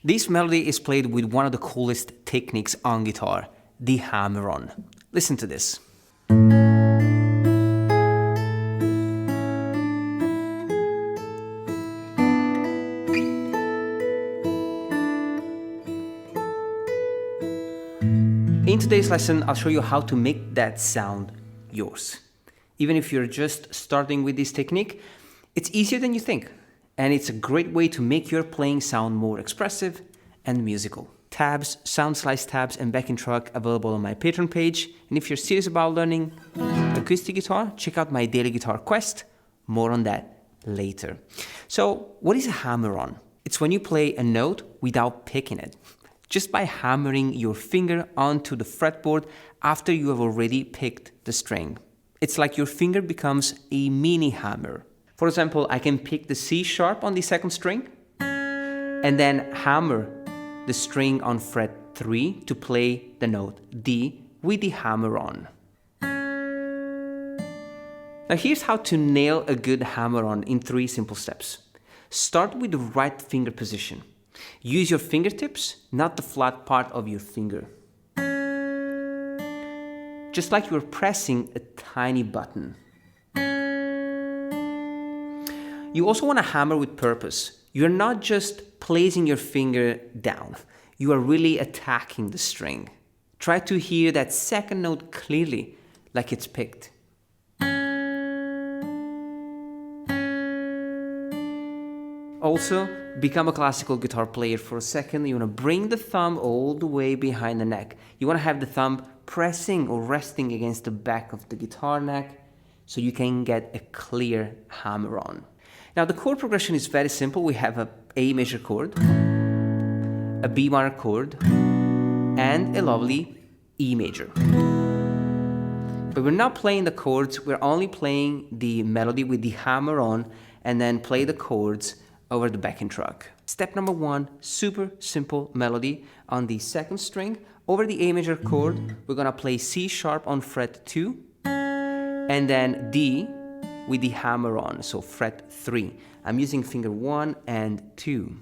This melody is played with one of the coolest techniques on guitar, the hammer-on. Listen to this. In today's lesson, I'll show you how to make that sound yours. Even if you're just starting with this technique, it's easier than you think. And it's a great way to make your playing sound more expressive and musical. Tabs, sound slice tabs, and backing track available on my Patreon page. And if you're serious about learning acoustic guitar, check out my daily guitar quest. More on that later. So, what is a hammer-on? It's when you play a note without picking it, just by hammering your finger onto the fretboard after you have already picked the string. It's like your finger becomes a mini hammer. For example, I can pick the C sharp on the second string and then hammer the string on fret 3 to play the note D with the hammer-on. Now here's how to nail a good hammer-on in 3 simple steps. Start with the right finger position. Use your fingertips, not the flat part of your finger. Just like you're pressing a tiny button. You also want to hammer with purpose. You're not just placing your finger down. You are really attacking the string. Try to hear that second note clearly, like it's picked. Also, become a classical guitar player for a second. You want to bring the thumb all the way behind the neck. You want to have the thumb pressing or resting against the back of the guitar neck so you can get a clear hammer-on. Now the chord progression is very simple. We have a A major chord, a B minor chord, and a lovely E major. But we're not playing the chords, we're only playing the melody with the hammer-on and then play the chords over the backing track. Step number 1, super simple melody on the second string. Over the A major chord, we're gonna play C sharp on fret 2, and then D with the hammer-on, so fret 3. I'm using finger 1 and 2.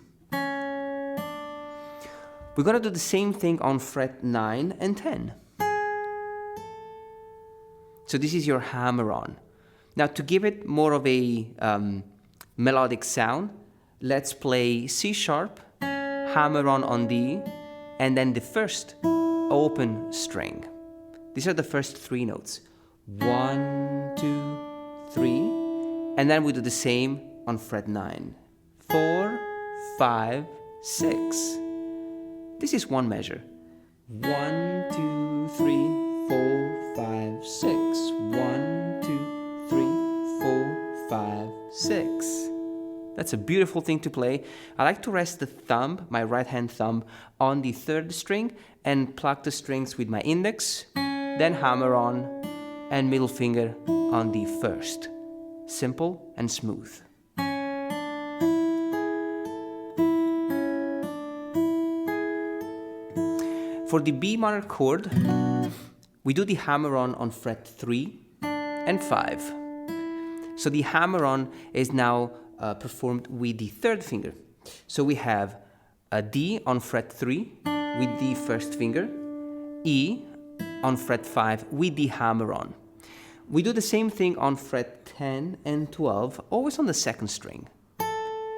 We're gonna do the same thing on fret 9 and 10. So this is your hammer-on. Now to give it more of a melodic sound, let's play C sharp, hammer-on on D, and then the first open string. These are the first 3 notes. 1, 2, 3, and then we do the same on fret 9. 4, 5, 6. This is one measure. 1, 2, 3, 4, 5, 6. 1, 2, 3, 4, 5, 6. That's a beautiful thing to play. I like to rest the thumb, my right hand thumb, on the third string and pluck the strings with my index, then hammer on, and middle finger on the first. Simple and smooth. For the B minor chord, we do the hammer-on on fret 3 and 5. So the hammer-on is now performed with the third finger. So we have a D on fret 3 with the first finger, E on fret 5 with the hammer-on. We do the same thing on fret 10 and 12, always on the second string.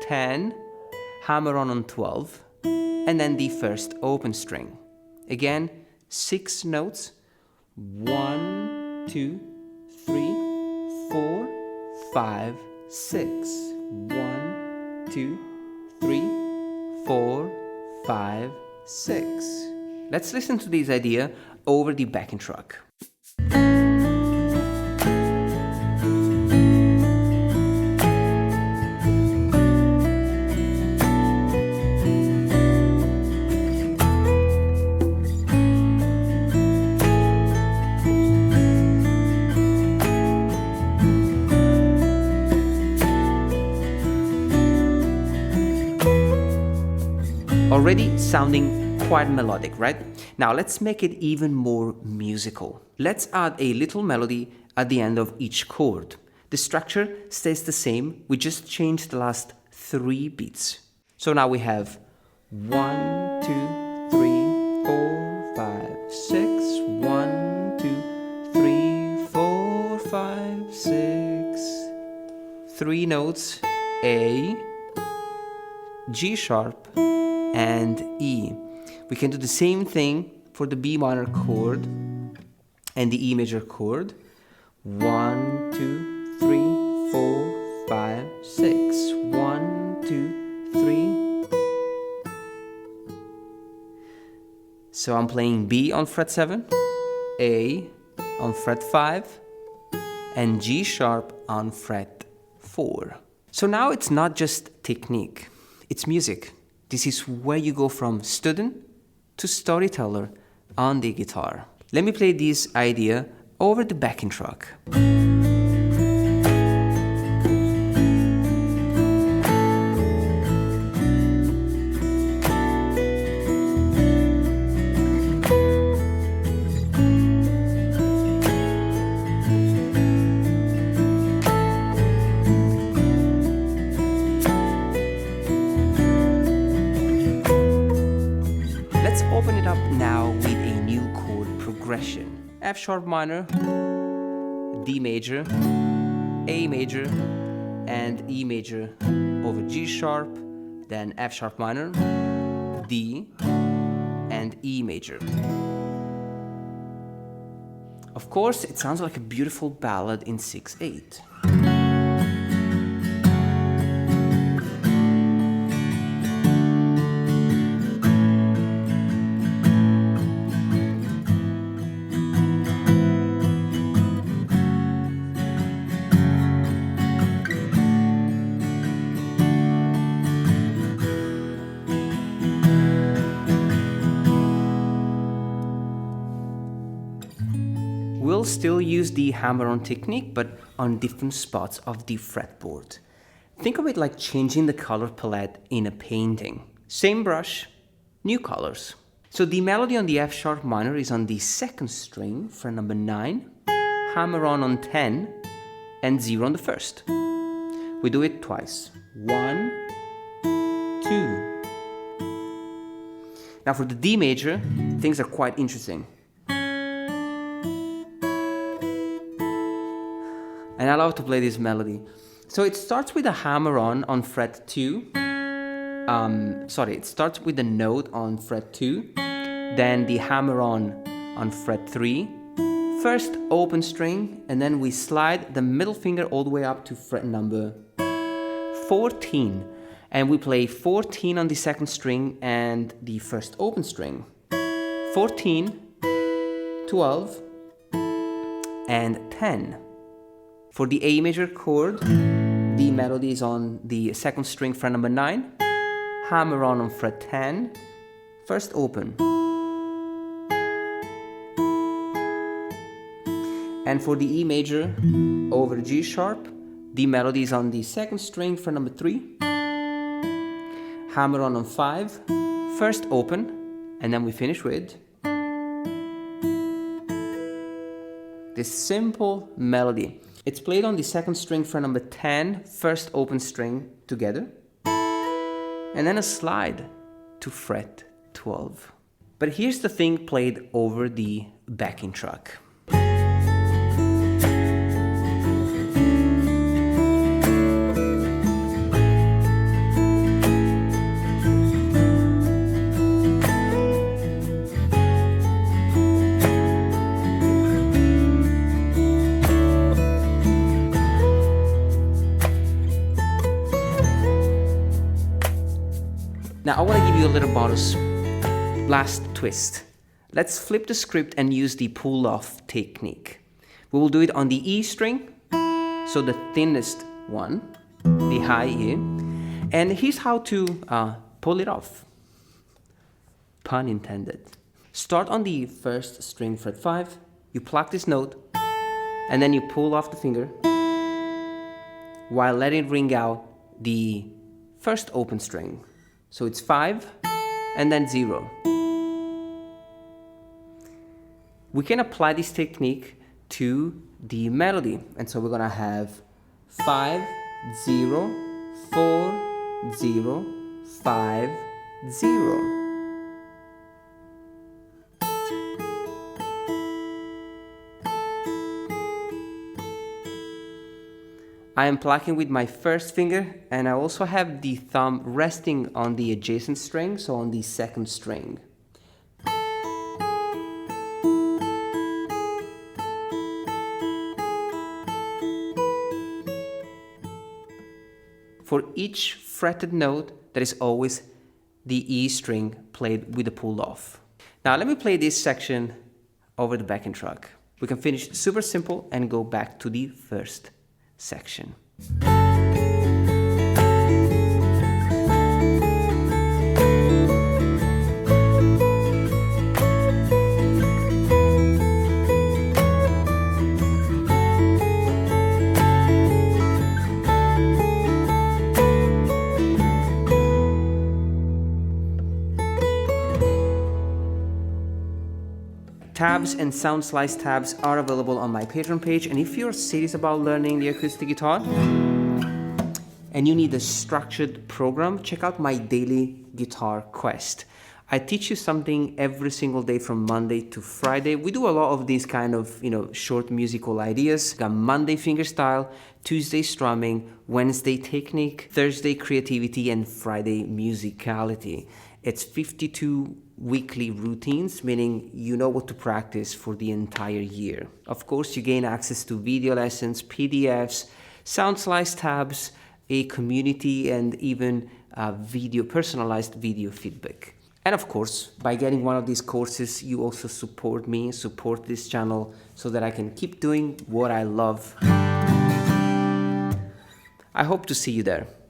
10, hammer-on on 12, and then the first open string. Again, 6 notes. 1, 2, 3, 4, 5, 6. 1, 2, 3, 4, 5, 6. Let's listen to this idea over the backing track. Already sounding quite melodic, right? Now let's make it even more musical. Let's add a little melody at the end of each chord. The structure stays the same, we just changed the last 3 beats. So now we have 1, 2, 3, 4, 5, 6. 1, 2, 3, 4, 5, 6. 3 notes, A, G sharp, and E. We can do the same thing for the B minor chord and the E major chord. 1, 2, 3, 4, 5, 6. 1, 2, 3. So I'm playing B on fret 7, A on fret 5, and G sharp on fret 4. So now it's not just technique, it's music. This is where you go from student to storyteller on the guitar. Let me play this idea over the backing track. Let's open it up now with a new chord progression. F sharp minor, D major, A major, and E major over G sharp, then F sharp minor, D, and E major. Of course, it sounds like a beautiful ballad in 6/8. We'll still use the hammer-on technique, but on different spots of the fretboard. Think of it like changing the color palette in a painting. Same brush, new colors. So the melody on the F sharp minor is on the 2nd string, fret number 9, hammer-on 10, and 0 on the 1st. We do it twice. 1, 2. Now for the D major, things are quite interesting. And I love to play this melody. So it starts with a hammer-on fret 2. It starts with a note on fret 2, then the hammer-on fret 3, first open string, and then we slide the middle finger all the way up to fret number 14. And we play 14 on the 2nd string and the first open string. 14, 12, and 10. For the A major chord, the melody is on the 2nd string, fret number 9, hammer-on fret 10, first open. And for the E major over G sharp, the melody is on the 2nd string, fret number 3, hammer-on 5, first open, and then we finish with this simple melody. It's played on the 2nd string, fret number 10, first open string together, and then a slide to fret 12. But here's the thing played over the backing track. Now I want to give you a little bonus last twist. Let's flip the script and use the pull-off technique. We will do it on the E string, so the thinnest one, the high E. And here's how to pull it off. Pun intended. Start on the 1st string, fret 5, you pluck this note, and then you pull off the finger while letting it ring out the first open string. So it's 5 and then 0. We can apply this technique to the melody. And so we're gonna have 5, 0, 4, 0, 5, 0. I am plucking with my first finger, and I also have the thumb resting on the adjacent string, so on the second string. For each fretted note, there is always the E string played with the pulled off. Now let me play this section over the backing track. We can finish super simple and go back to the first section. Tabs and sound slice tabs are available on my Patreon page, and if you're serious about learning the acoustic guitar and you need a structured program, check out my daily guitar quest. I teach you something every single day from Monday to Friday. We do a lot of these kind of, short musical ideas. Got Monday fingerstyle, Tuesday strumming, Wednesday technique, Thursday creativity, and Friday musicality. It's 52 weekly routines, meaning you know what to practice for the entire year. Of course, you gain access to video lessons, PDFs, sound slice tabs, a community, and even personalized video feedback. And of course, by getting one of these courses, you also support me, support this channel, so that I can keep doing what I love. I hope to see you there.